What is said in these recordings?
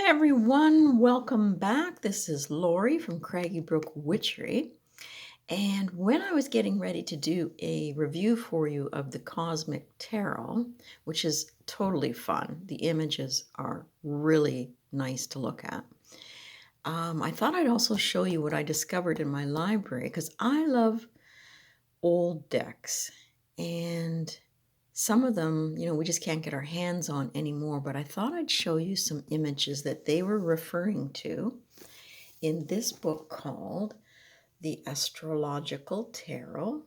Hi everyone, welcome back. This is Lori from Craggy Brook Witchery. And when I was getting ready to do a review for you of the Cosmic Tarot, which is totally fun, the images are really nice to look at. I thought I'd also show you what I discovered in my library because I love old decks. And some of them, we just can't get our hands on anymore, but I thought I'd show you some images that they were referring to in this book called The Astrological Tarot.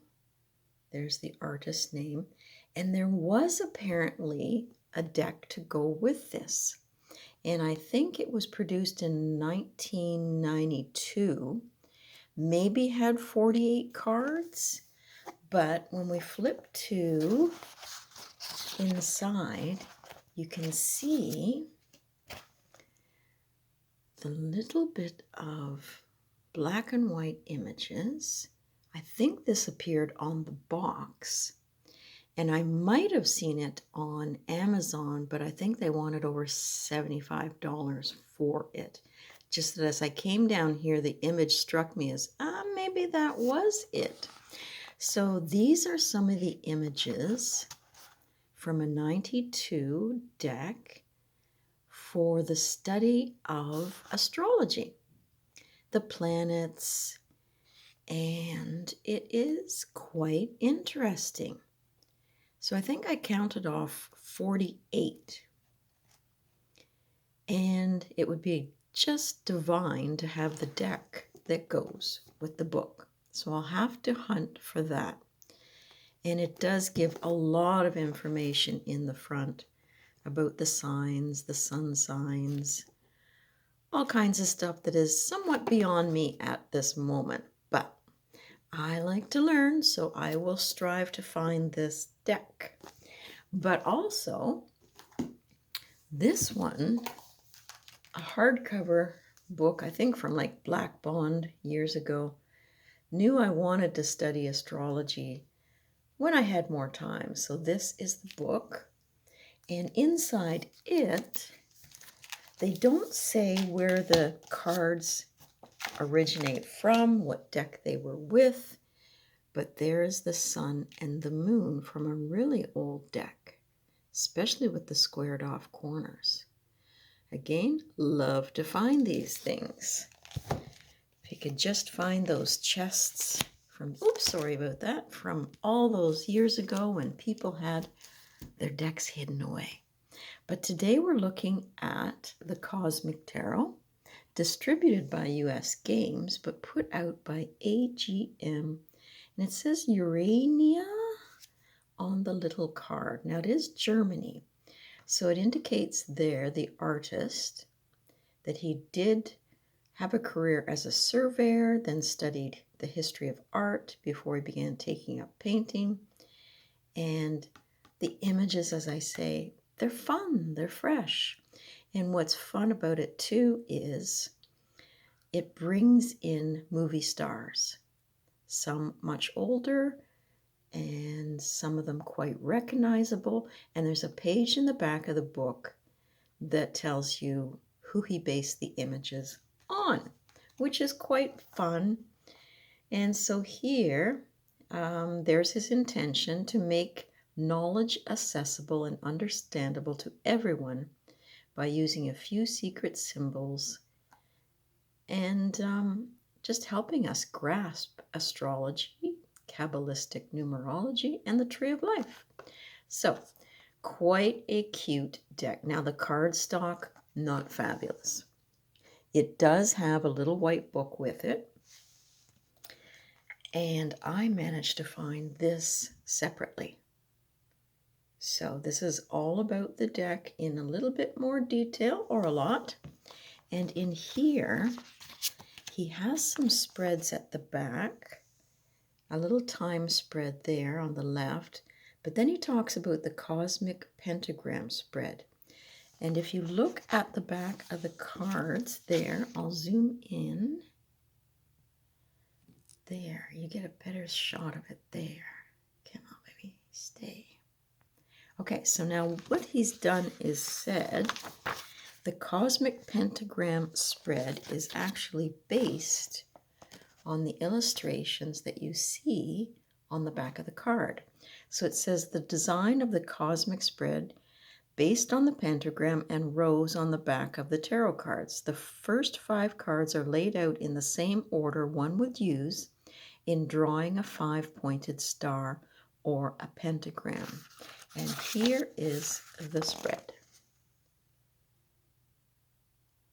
There's the artist's name. And there was apparently a deck to go with this. And I think it was produced in 1992. Maybe had 48 cards. But when we flip to inside, you can see the little bit of black and white images. I think this appeared on the box, and I might have seen it on Amazon, but I think they wanted over $75 for it. Just that as I came down here, the image struck me as, maybe that was it. So these are some of the images from a 92 deck for the study of astrology, the planets, and it is quite interesting. So I think I counted off 48, and it would be just divine to have the deck that goes with the book. So I'll have to hunt for that. And it does give a lot of information in the front about the signs, the sun signs, all kinds of stuff that is somewhat beyond me at this moment. But I like to learn, so I will strive to find this deck. But also, this one, a hardcover book, I think from like Black Bond years ago, knew I wanted to study astrology when I had more time. So this is the book. And inside it, they don't say where the cards originate from, what deck they were with, but there's the sun and the moon from a really old deck, especially with the squared off corners. Again, love to find these things. If you could just find those chests from, from all those years ago when people had their decks hidden away. But today we're looking at the Cosmic Tarot, distributed by US Games, but put out by AGM. And it says Urania on the little card. Now it is Germany, so it indicates there, the artist, that he did have a career as a surveyor, then studied the history of art before he began taking up painting. And the images, as I say, they're fun, they're fresh. And what's fun about it too is it brings in movie stars, some much older and some of them quite recognizable. And there's a page in the back of the book that tells you who he based the images on, which is quite fun. And so here, there's his intention to make knowledge accessible and understandable to everyone by using a few secret symbols and just helping us grasp astrology, Kabbalistic numerology, and the Tree of Life. So, quite a cute deck. Now, the cardstock, not fabulous. It does have a little white book with it, and I managed to find this separately. So this is all about the deck in a little bit more detail, or a lot. And in here, he has some spreads at the back, a little time spread there on the left, but then he talks about the cosmic pentagram spread. And if you look at the back of the cards there, I'll zoom in. There, you get a better shot of it there. Come on, baby, stay. Okay, so now what he's done is said The cosmic pentagram spread is actually based on the illustrations that you see on the back of the card. So it says the design of the cosmic spread based on the pentagram and rows on the back of the tarot cards. The first 5 cards are laid out in the same order one would use in drawing a 5-pointed star or a pentagram. And here is the spread.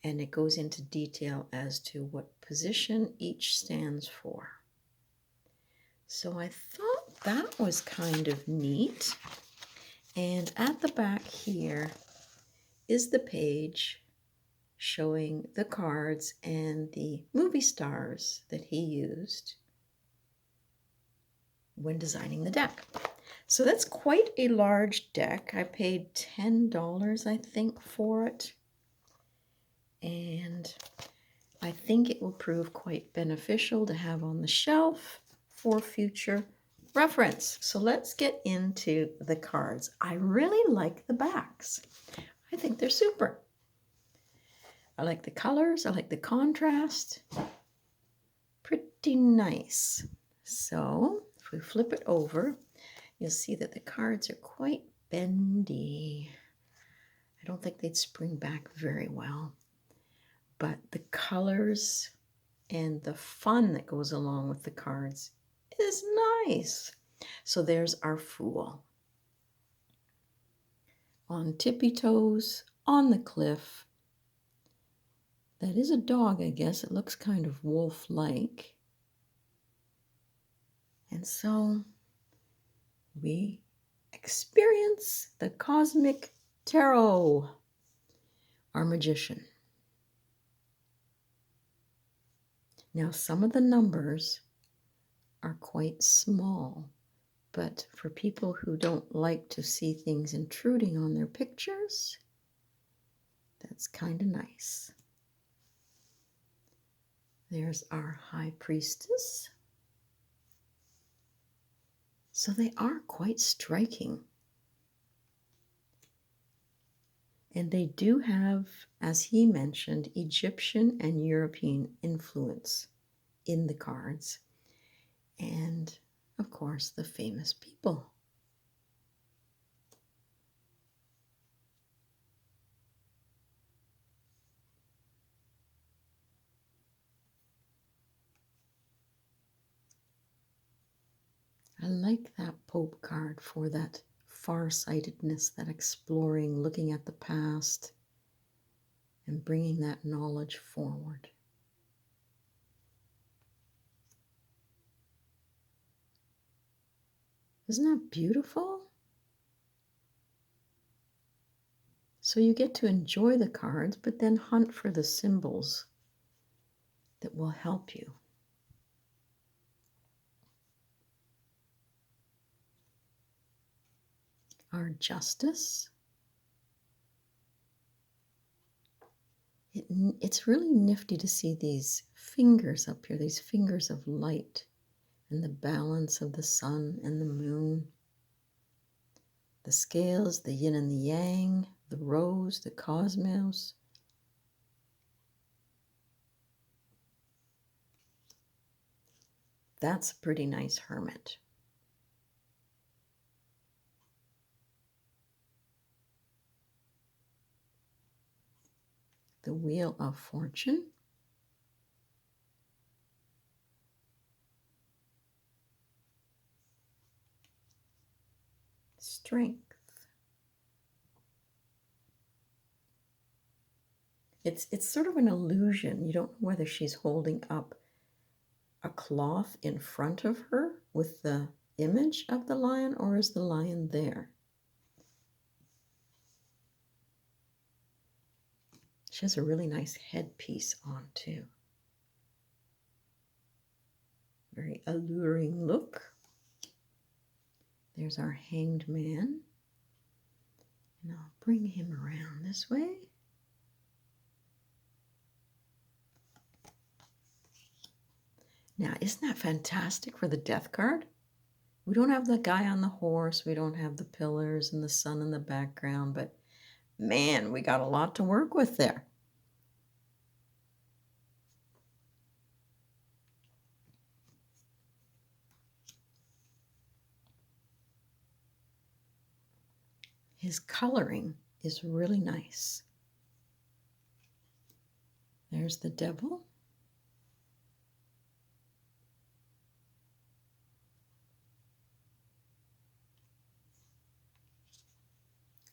And it goes into detail as to what position each stands for. So I thought that was kind of neat. And at the back here is the page showing the cards and the movie stars that he used when designing the deck. So that's quite a large deck. I paid $10, I think, for it. And I think it will prove quite beneficial to have on the shelf for future reference. So let's get into the cards. I really like the backs. I think they're super. I like the colors. I like the contrast. Pretty nice. So if we flip it over, you'll see that the cards are quite bendy. I don't think they'd spring back very well. But the colors and the fun that goes along with the cards is nice. So there's our Fool. On tippy toes, on the cliff. That is a dog, I guess. It looks kind of wolf-like. And so we experience the cosmic tarot, our magician. Now, some of the numbers are quite small, but for people who don't like to see things intruding on their pictures, that's kind of nice. There's our High Priestess. So they are quite striking. And they do have, as he mentioned, Egyptian and European influence in the cards. And, of course, the famous people. I like that Pope card for that far-sightedness, that exploring, looking at the past, and bringing that knowledge forward. Isn't that beautiful? So you get to enjoy the cards, but then hunt for the symbols that will help you. Our Justice. It's really nifty to see these fingers up here, these fingers of light, and the balance of the sun and the moon. The scales, the yin and the yang, the rose, the cosmos. That's a pretty nice hermit. The Wheel of Fortune. Strength. It's sort of an illusion. You don't know whether she's holding up a cloth in front of her with the image of the lion, or is the lion there? She has a really nice headpiece on too. Very alluring look. There's our Hanged Man. And I'll bring him around this way. Now, isn't that fantastic for the Death card? We don't have the guy on the horse. We don't have the pillars and the sun in the background, but Man, we got a lot to work with there. His coloring is really nice. There's the devil.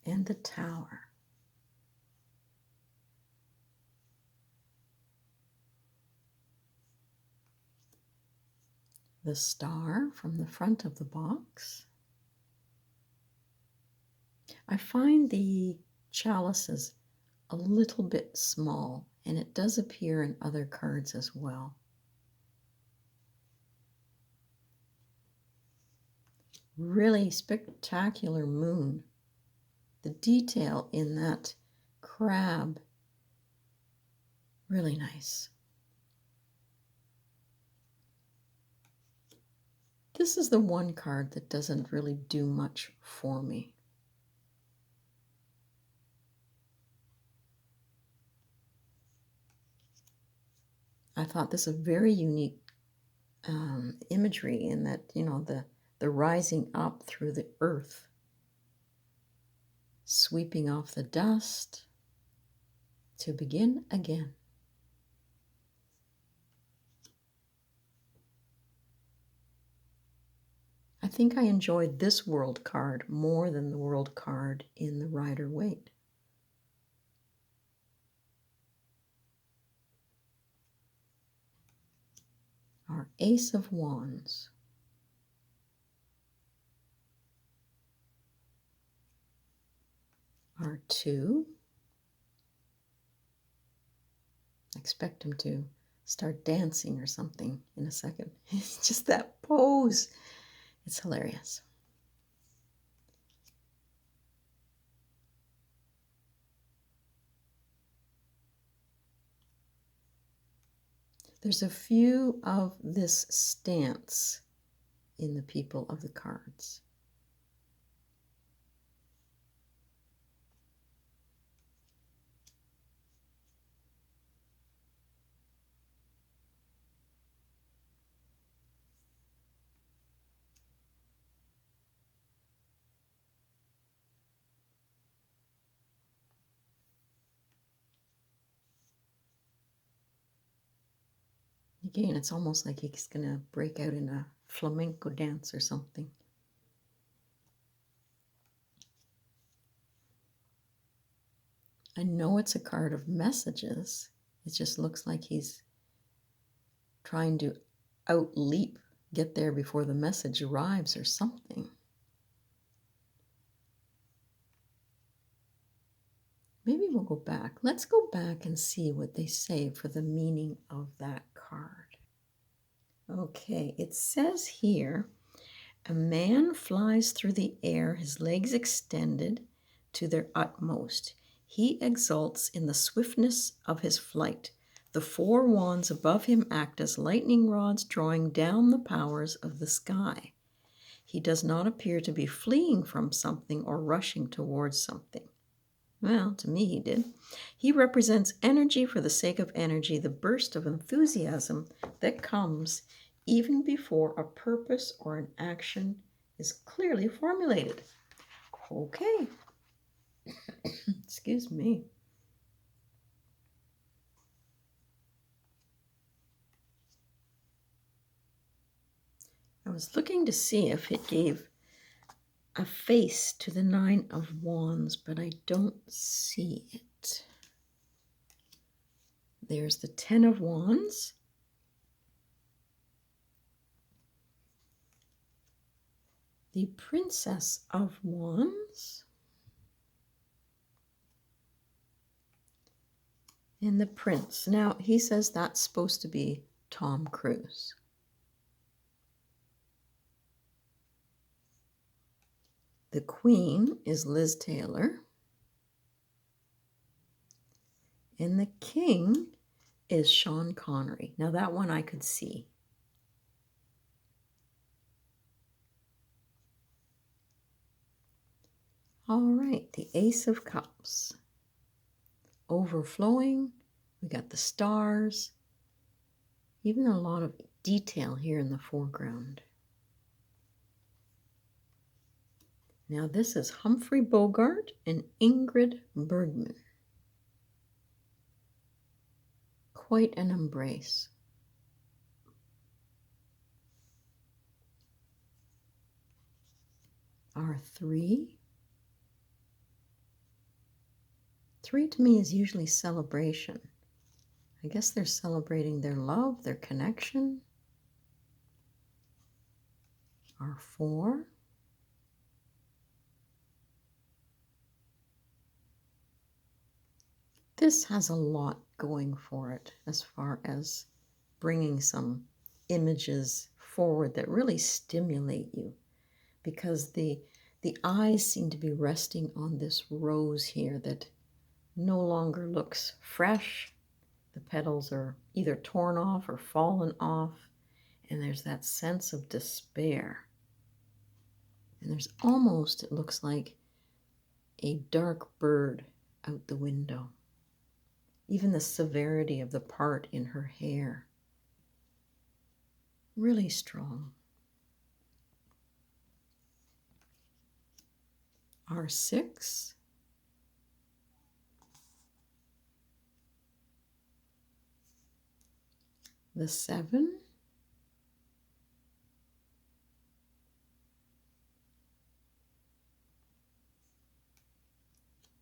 And the tower. The star from the front of the box. I find the chalices a little bit small, and it does appear in other cards as well. Really spectacular moon. The detail in that crab, really nice. This is the one card that doesn't really do much for me. I thought this a very unique imagery in that, you know, the rising up through the earth, sweeping off the dust to begin again. I think I enjoyed this world card more than the world card in the Rider-Waite. Our Ace of Wands. Our 2. I expect him to start dancing or something in a second. It's just that pose. It's hilarious. There's a few of this stance in the people of the cards. Again, it's almost like he's going to break out in a flamenco dance or something. I know it's a card of messages. It just looks like he's trying to outleap, get there before the message arrives or something. Maybe we'll go back. Let's go back and see what they say for the meaning of that card. Okay, it says here, a man flies through the air, his legs extended to their utmost. He exults in the swiftness of his flight. The 4 wands above him act as lightning rods, drawing down the powers of the sky. He does not appear to be fleeing from something or rushing towards something. Well, to me he did. He represents energy for the sake of energy, the burst of enthusiasm that comes even before a purpose or an action is clearly formulated. Okay. Excuse me. I was looking to see if it gave a face to the 9 of Wands, but I don't see it. There's the 10 of Wands. The Princess of Wands. And the Prince. Now, he says that's supposed to be Tom Cruise. The Queen is Liz Taylor. And the King is Sean Connery. Now, that one I could see. All right, the Ace of Cups. Overflowing. We got the stars. Even a lot of detail here in the foreground. Now this is Humphrey Bogart and Ingrid Bergman. Quite an embrace. Our 3. 3 to me is usually celebration. I guess they're celebrating their love, their connection. Our 4. This has a lot going for it as far as bringing some images forward that really stimulate you, because the eyes seem to be resting on this rose here that no longer looks fresh. The petals are either torn off or fallen off, and there's that sense of despair. And there's almost, it looks like, a dark bird out the window. Even the severity of the part in her hair. Really strong. Our 6. The 7.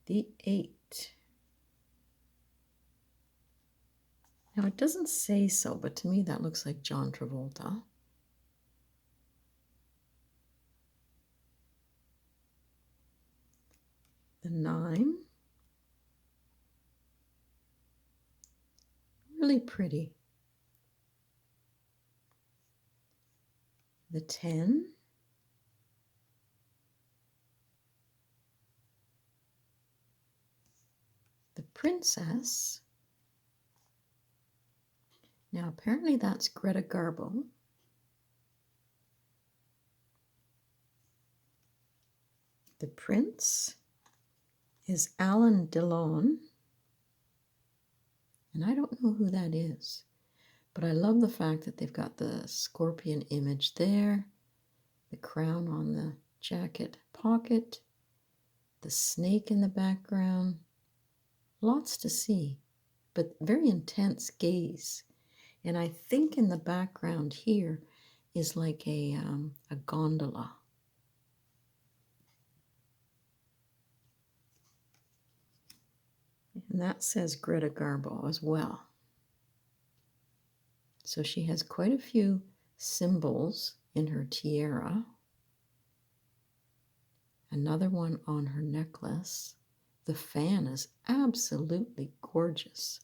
The 8. Now it doesn't say so, but to me that looks like John Travolta. The 9. Really pretty. The 10. The Princess. Now apparently that's Greta Garbo. The Prince is Alan Delon. And I don't know who that is, but I love the fact that they've got the scorpion image there, the crown on the jacket pocket, the snake in the background. Lots to see, but very intense gaze. And I think in the background here is like a gondola. And that says Greta Garbo as well. So she has quite a few symbols in her tiara. Another one on her necklace. The fan is absolutely gorgeous.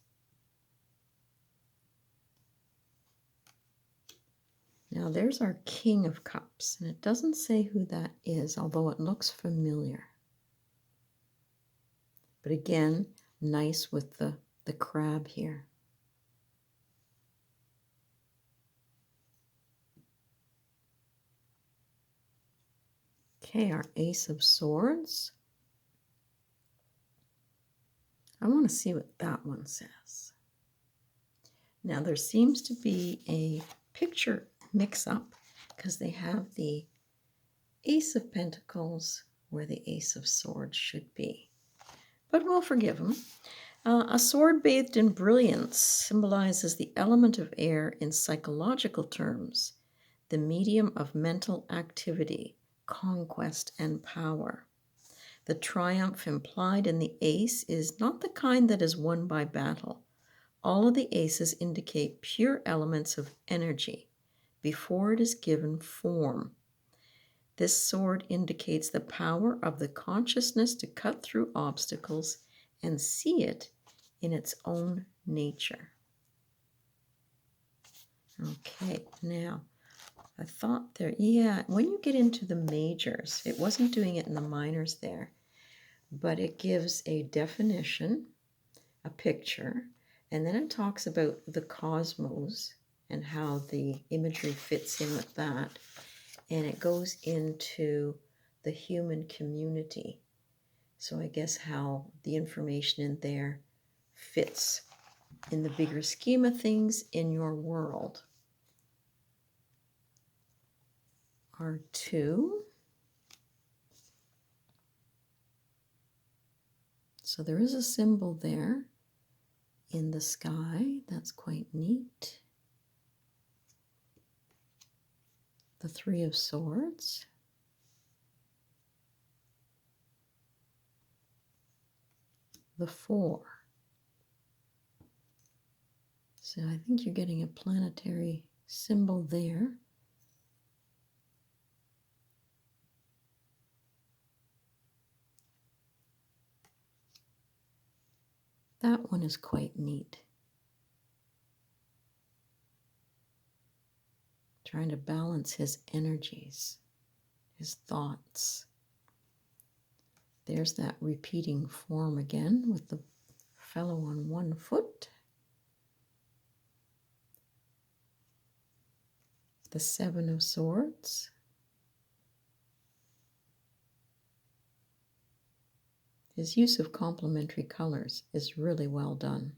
Now there's our King of Cups, and it doesn't say who that is, although it looks familiar. But again, nice with the crab here. Okay, our Ace of Swords. I want to see what that one says. Now there seems to be a picture mix-up because they have the Ace of Pentacles where the Ace of Swords should be. But we'll forgive them. A sword bathed in brilliance symbolizes the element of air in psychological terms, the medium of mental activity, conquest, and power. The triumph implied in the ace is not the kind that is won by battle. All of the aces indicate pure elements of energy before it is given form. This sword indicates the power of the consciousness to cut through obstacles and see it in its own nature. Okay, now I thought there, yeah, when you get into the majors, it wasn't doing it in the minors there, but it gives a definition, a picture, and then it talks about the cosmos and how the imagery fits in with that. And it goes into the human community So I guess how the information in there fits in the bigger scheme of things in your world. R2. So there is a symbol there in the sky. That's quite neat. The Three of Swords. The 4. So I think you're getting a planetary symbol there. That one is quite neat. Trying to balance his energies, his thoughts. There's that repeating form again with the fellow on one foot. The Seven of Swords. His use of complementary colors is really well done.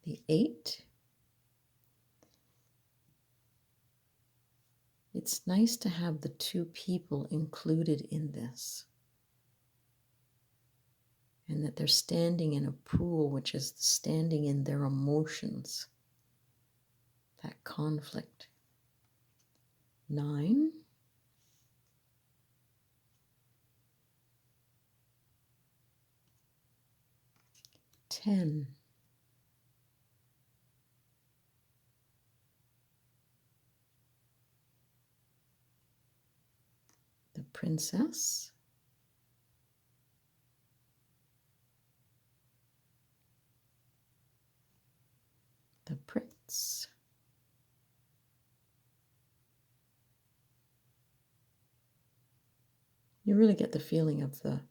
The 8. It's nice to have the two people included in this. And that they're standing in a pool, which is standing in their emotions. That conflict. 9. Ten. The Princess. The Prince. You really get the feeling of the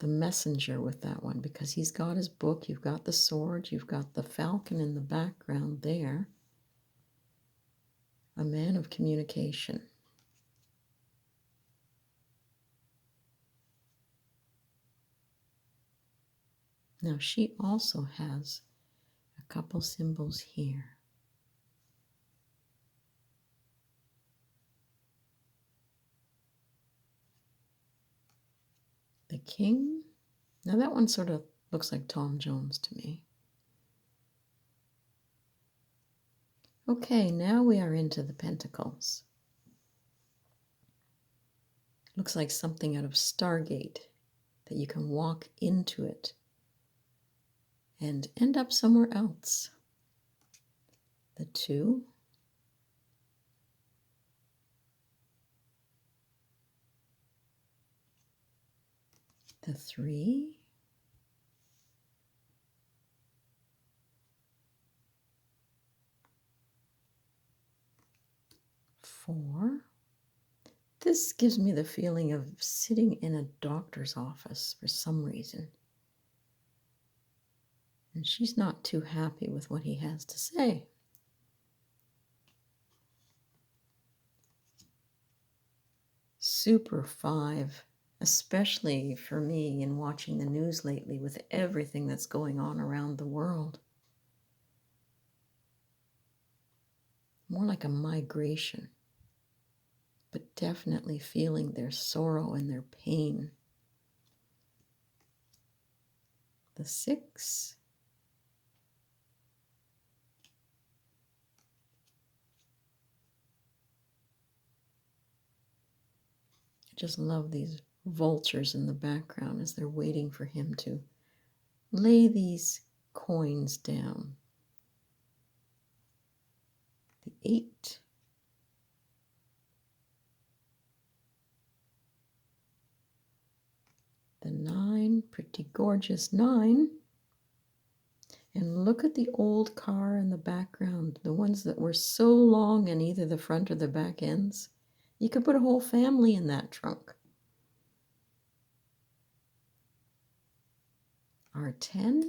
messenger with that one, because he's got his book, you've got the sword, you've got the falcon in the background there. A man of communication. Now she also has a couple symbols here. The King. Now that one sort of looks like Tom Jones to me. Okay, now we are into the Pentacles. Looks like something out of Stargate, that you can walk into it and end up somewhere else. The 2. The 3. Four. This gives me the feeling of sitting in a doctor's office for some reason. And she's not too happy with what he has to say. Super 5, especially for me in watching the news lately with everything that's going on around the world. More like a migration, but definitely feeling their sorrow and their pain. The 6. I just love these vultures in the background as they're waiting for him to lay these coins down. The 8. The 9, pretty gorgeous 9. And look at the old car in the background, the ones that were so long in either the front or the back ends. You could put a whole family in that trunk. R10.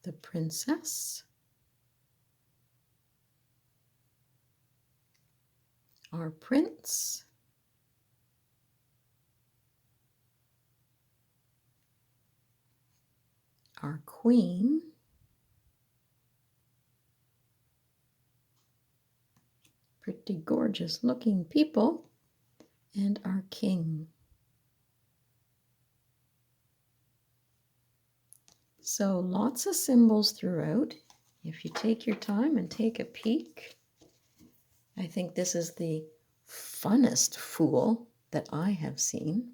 The Princess. our prince, our queen, pretty gorgeous looking people, and our king. So lots of symbols throughout. If you take your time and take a peek, I think this is the funnest fool that I have seen.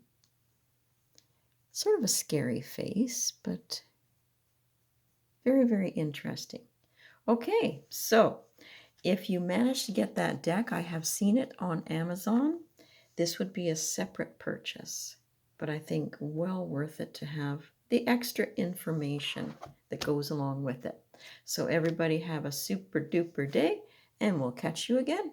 Sort of a scary face, but very, very interesting. Okay, so if you manage to get that deck, I have seen it on Amazon. This would be a separate purchase, but I think well worth it to have the extra information that goes along with it. So everybody have a super duper day, and we'll catch you again.